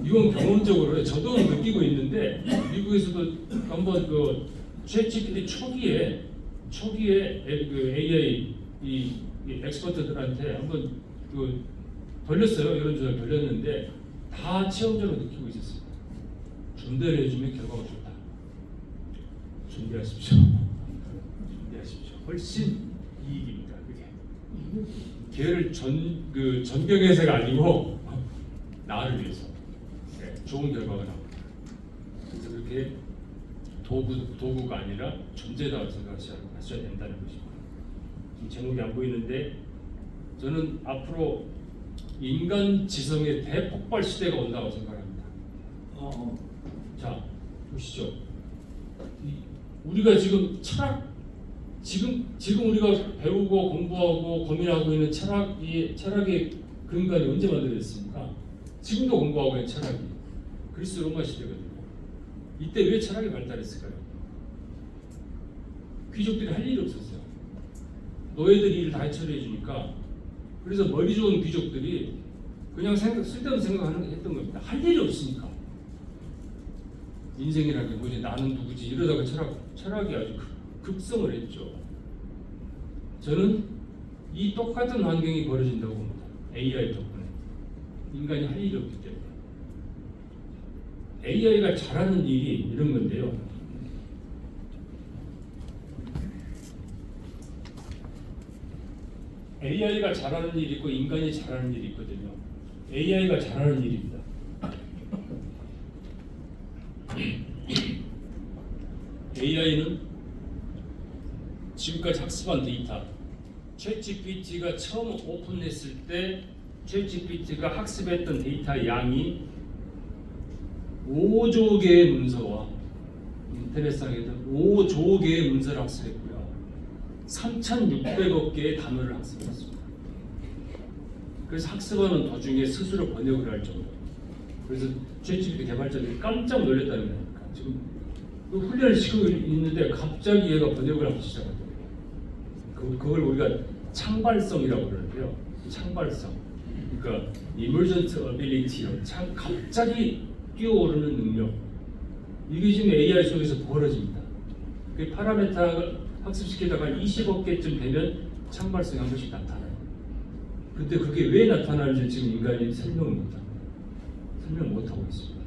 이건 경험적으로 저도 느끼고 있는데 미국에서도 한번 그 챗GPT 초기에 그 AI 이 엑스퍼트들한테 한번 그 돌렸어요. 이런 조사를 돌렸는데 다 체험적으로 느끼고 있었습니다. 준비를 해주면 결과가 좋다. 준비하십시오. 준비하십시오. 훨씬 이익입니다. 그게 걔를 전경해서가 아니고 나를 위해서 좋은 결과가 나옵니다. 그래서 그렇게 도구가 아니라 존재다 생각하셔야 된다는 것입니다. 지금 제목이 안 보이는데 저는 앞으로 인간 지성의 대폭발 시대가 온다고 생각합니다. 자, 보시죠. 우리가 지금 지금 우리가 배우고 공부하고 고민하고 있는 철학의 근간이 언제 만들어졌습니까? 지금도 공부하고 있는 철학이 그리스 로마 시대거든요. 이때 왜 철학이 발달했을까요? 귀족들이 할 일이 없었어요. 노예들이 일을 다 해처리해 주니까. 그래서 머리 좋은 귀족들이 그냥 쓸데없는 생각을 했던 겁니다. 할 일이 없으니까. 인생이라는 게 뭐지? 나는 누구지? 이러다가 철학이 아주 급성을 했죠. 저는 이 똑같은 환경이 벌어진다고 봅니다. AI 덕분에. 인간이 할 일이 없기 때문에. AI가 잘하는 일이 이런 건데요. AI가 잘하는 일이 있고 인간이 잘하는 일이 있거든요. AI가 잘하는 일입니다. AI는 지금까지 학습한 데이터, 챗GPT가 처음 오픈했을 때 챗GPT가 학습했던 데이터 양이 5조 개의 문서와 인터넷상에서 5조 개의 문서를 학습했고요. 3,600억 개의 단어를 학습했습니다. 그래서 학습하는 도중에 스스로 번역을 할 정도. 그래서 챗GPT 개발자들이 깜짝 놀랐다는 거니까 지금 그 훈련을 시키고 있는데 갑자기 얘가 번역을 하기 시작하더라고요. 그걸 우리가 창발성이라고 그러는데요. 창발성. 그러니까 emergent ability요. 갑자기 뛰어오르는 능력. 이게 지금 AI 속에서 벌어집니다. 그 파라메타 학습시키다가 20억 개쯤 되면 창발성이 한 번씩 나타나요. 근데 그게 왜 나타나는지 지금 인간이 설명을 못합니다. 설명 못하고 있습니다.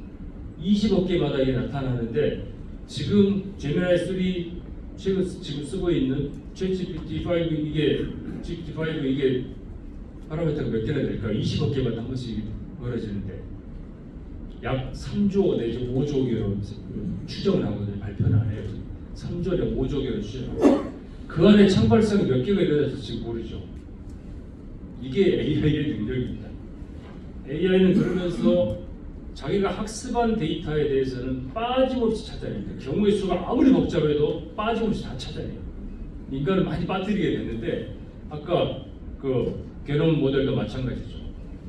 20억 개마다 이게 나타나는데 지금 제미나이 3 지금 쓰고 있는 챗GPT5 이게 파라미터가 몇 개나 될까요? 20억 개마다 한 번씩 벌어지는데 약 3조 내지 5조 개로 추정을 하거든요. 발표는 안 해요. 3조에 5조 개로 추정하고 그 안에 창발성이 몇 개가 일어날지 지금 모르죠. 이게 AI의 능력입니다. AI는 그러면서 자기가 학습한 데이터에 대해서는 빠짐없이 찾아냅니다. 경우의 수가 아무리 복잡해도 빠짐없이 다 찾아내요. 인간은 많이 빠뜨리게 됐는데 아까 그 게놈 모델도 마찬가지죠.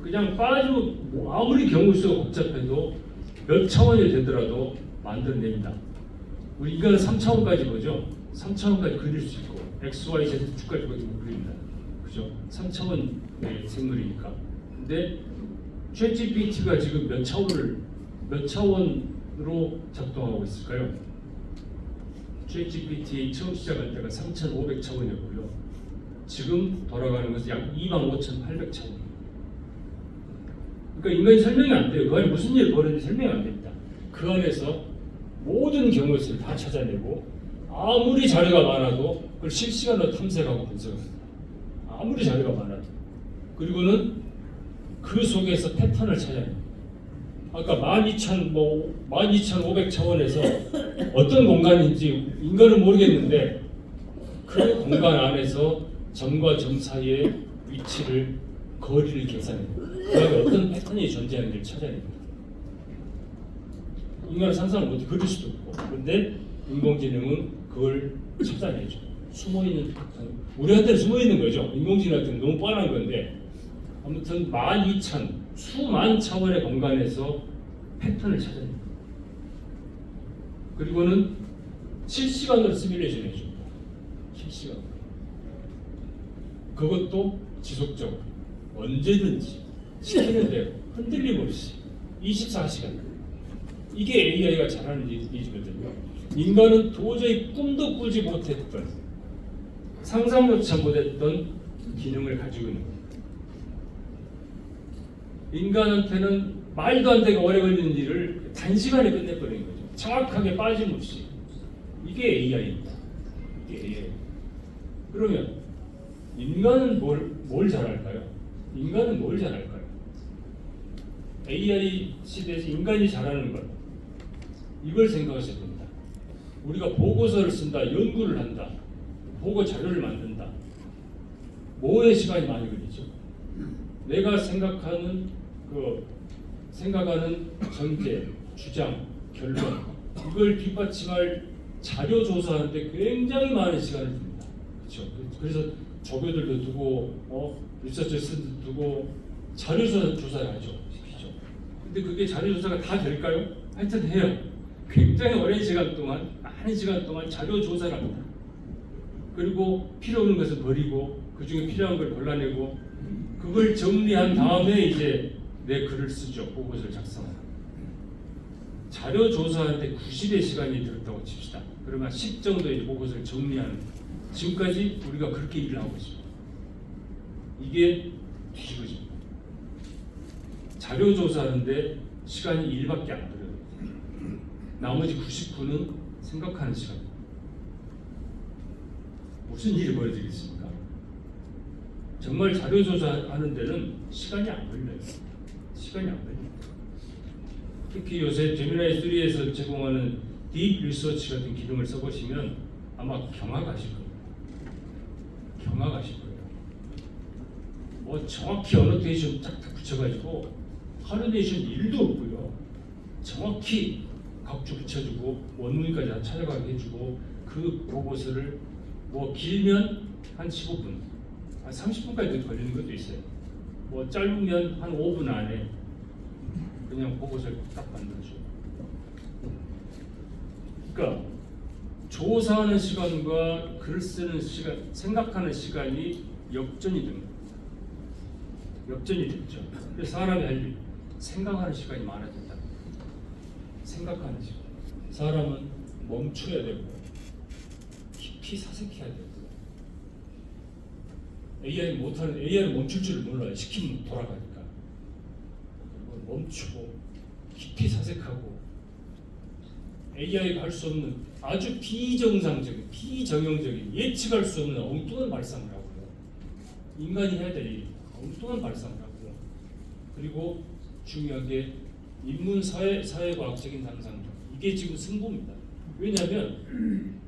그냥 아무리 경우의 수가 복잡해도 몇 차원이 되더라도 만들어냅니다. 우리 인간은 3차원까지 보죠. 3차원까지 그릴 수 있고 X, Y, Z 축까지 그립니다. 그죠? 3차원의 생물이니까. 근데 챗GPT가 지금 몇 차원으로 작동하고 있을까요? 챗GPT 처음 시작할 때가 3,500차원이었고요. 지금 돌아가는 것은 약 25,800차원. 그러니까 인간이 설명이 안 돼요. 그 안에 무슨 일이 벌어지는지 설명이 안 됩니다. 그 안에서 모든 경우의 수를 다 찾아내고 아무리 자료가 많아도 그걸 실시간으로 탐색하고 분석합니다. 아무리 자료가 많아도. 그리고는 그 속에서 패턴을 찾아냅니다. 아까 12,500차원에서 어떤 공간인지 인간은 모르겠는데 그 공간 안에서 점과 점 사이의 위치를 거리를 계산해요. 그 안에 어떤 패턴이 존재하는지를 찾아냅니다. 인간은 상상을 못해 그릴 수도 없고 그런데 인공지능은 그걸 찾아내죠. 숨어있는 패턴. 우리한테는 숨어있는 거죠. 인공지능한테는 너무 뻔한 건데 아무튼 수만 차원의 공간에서 패턴을 찾아냅니다. 그리고는 실시간으로 시뮬레이션 해줍니다. 실시간으로. 그것도 지속적으로 언제든지 시키는 대로 흔들림 없이 24시간. 이게 AI가 잘하는 일이거든요. 인간은 도저히 꿈도 꾸지 못했던, 상상조차 못했던 기능을 가지고 있는 거예요. 인간한테는 말도 안 되게 오래 걸리는 일을 단시간에 끝내버리는 거죠. 정확하게 빠짐없이. 이게 AI입니다. 이게 AI. 그러면 인간은 뭘 잘할까요? 인간은 뭘 잘할까요? AI 시대에서 인간이 잘하는 것, 이걸 생각하셔야 됩니다. 우리가 보고서를 쓴다, 연구를 한다, 보고 자료를 만든다. 뭐에 시간이 많이 걸리죠? 내가 생각하는 전제, 주장, 결론, 이걸 뒷받침할 자료 조사하는데 굉장히 많은 시간을 듭니다. 그렇죠? 그래서 조교들도 두고, 리서처스도 두고 자료 조사를 하죠. 시키죠. 근데 그게 자료 조사가 다 될까요? 하여튼 해요. 굉장히 오랜 시간 동안, 많은 시간 동안 자료 조사를 합니다. 그리고 필요 없는 것을 버리고 그 중에 필요한 걸 골라내고 그걸 정리한 다음에 이제 내 글을 쓰죠. 보고서를 작성하는. 자료 조사하는데 90의 시간이 들었다고 칩시다. 그러면 10 정도의 보고서를 정리하는. 지금까지 우리가 그렇게 일을 하고 있습니다. 이게 뒤집어집니다. 자료 조사하는데 시간이 1밖에 안 들어요. 나머지 99는 생각하는 시간입니다. 무슨 일이 벌어지겠습니까? 정말 자료 조사하는 데는 시간이 안 걸려요. 시간이 안 걸려요. 특히 요새 제미나이 3에서 제공하는 딥 리서치 같은 기능을 써보시면 아마 경악하실 겁니다. 경악하실 거예요. 뭐 정확히 어노테이션 딱 붙여가지고 할로데이션 1도 없고요. 정확히 각주 붙여주고 원문까지 다 찾아가게 해주고 그 보고서를 뭐 길면 한 15분, 한 30분까지 걸리는 것도 있어요. 뭐 짧으면 한 5분 안에 그냥 보고서를 딱 만들어줘요. 그러니까 조사하는 시간과 글 쓰는 시간, 생각하는 시간이 역전이 됩니다. 역전이 됐죠. 그래서 사람이 할 일, 생각하는 시간이 많아진다. 생각하는 시간. 사람은 멈춰야 되고 깊이 사색해야 되고 AI는 멈출 줄 몰라요. 시키면 돌아가니까. 멈추고 깊이 사색하고 AI가 할 수 없는 아주 비정상적인, 비정형적인, 예측할 수 없는 엉뚱한 발상을 하고요. 인간이 해야 될 일, 엉뚱한 발상을 하고요. 그리고 중요하게 인문 사회과학적인 상상력, 이게 지금 승부입니다. 왜냐하면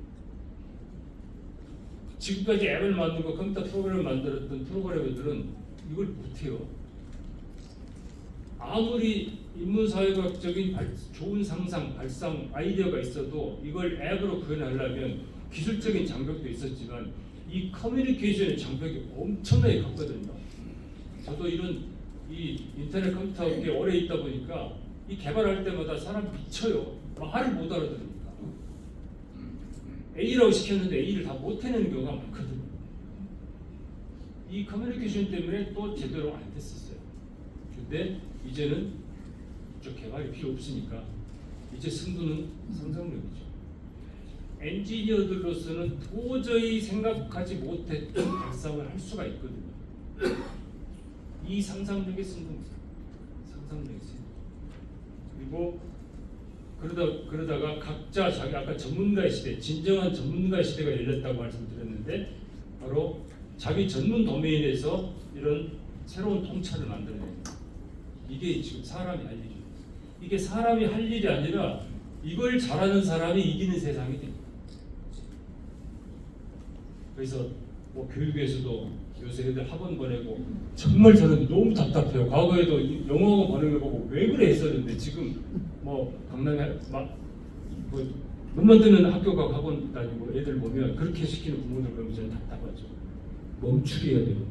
지금까지 앱을 만들고 컴퓨터 프로그램을 만들었던 프로그래머들은 이걸 못해요. 아무리 인문사회학적인 좋은 상상, 발상, 아이디어가 있어도 이걸 앱으로 구현하려면 기술적인 장벽도 있었지만 이 커뮤니케이션의 장벽이 엄청나게 컸거든요. 저도 이 인터넷 컴퓨터 업계에 오래 있다 보니까 이 개발할 때마다 사람 미쳐요. 말을 못 알아들으니까. A라고 시켰는데 A를 다 못 해내는 경우가 많거든요. 이 커뮤니케이션 때문에 또 제대로 안 됐었어요. 근데 이제는 이쪽 개발이 필요 없으니까 이제 승부는 상상력이죠. 엔지니어들로서는 도저히 생각하지 못했던 발상을 할 수가 있거든요. 이 상상력의 승부입니다. 상상력의 승부. 그리고 그러다가 각자 자기 아까 전문가의 시대, 진정한 전문가의 시대가 열렸다고 말씀드렸는데 바로 자기 전문 도메인에서 이런 새로운 통찰을 만들어내는 이게 지금 사람이 할 일입니다. 이게 사람이 할 일이 아니라 이걸 잘하는 사람이 이기는 세상이 됩니다. 그래서 뭐 교육에서도 요새 애들 학원 보내고 정말 저는 너무 답답해요. 과거에도 영어학원 보내는 거 보고 왜 그래 했었는데 지금 뭐 강남에 뭐 눈만 뜨는 학교 가고 학원 다니고 애들 보면 그렇게 시키는 부모들 보면 저는 답답하죠. 멈추게 해야 되거든요.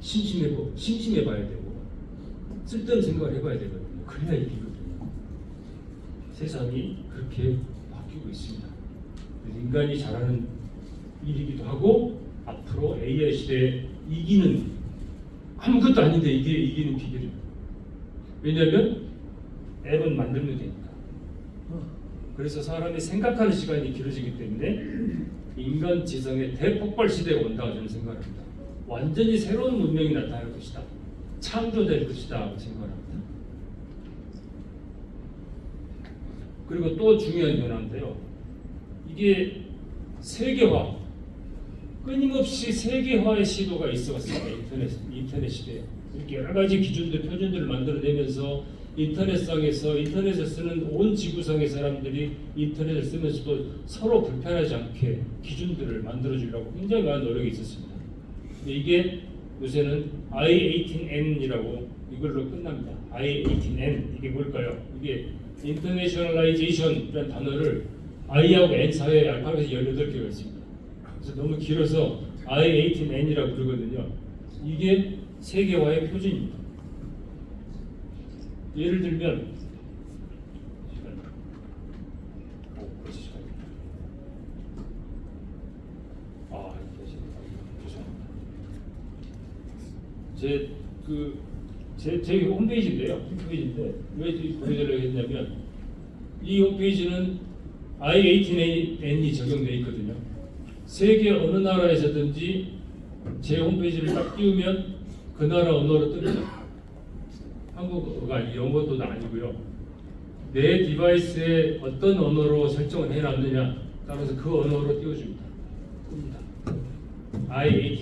심심해 봐야 되고 쓸데없는 생각을 해봐야 되거든요. 그래야 이기거든요. 세상이 그렇게 바뀌고 있습니다. 인간이 잘하는 일이기도 하고 앞으로 AI 시대에 이기는 아무것도 아닌데 이게 이기는 비결입니다. 왜냐하면 앱은 만들면 되니까. 그래서 사람이 생각하는 시간이 길어지기 때문에 인간 지성의 대폭발 시대가 온다고 저는 생각합니다. 완전히 새로운 문명이 나타날 것이다. 창조될 것이다 생각합니다. 그리고 또 중요한 변화인데요. 이게 세계화, 끊임없이 세계화의 시도가 있어왔습니다. 인터넷 시대에 이렇게 여러 가지 기준들, 표준들을 만들어내면서 인터넷상에서 인터넷을 쓰는 온 지구상의 사람들이 인터넷을 쓰면서도 서로 불편하지 않게 기준들을 만들어주려고 굉장히 많은 노력이 있었습니다. 근데 이게 요새는 I18N이라고 이걸로 끝납니다. I18N 이게 뭘까요? 이게 Internationalization이라는 단어를 I하고 N 사이에 알파벳이 18개가 있습니다. 그래서 너무 길어서 I18N이라고 부르거든요. 이게 세계화의 표준입니다. 예를 들면 제 홈페이지인데요. 홈페이지인데 왜 보여드리려고 했냐면 이 홈페이지는 I18N이 적용되어 있거든요. 세계 어느 나라에서든지 제 홈페이지를 딱 띄우면 그 나라 언어로 뜹니다. 한국어가 아니 영어도 아니고요. 내 디바이스에 어떤 언어로 설정을 해놨느냐 따라서 그 언어로 띄워줍니다. 뜹니다. I18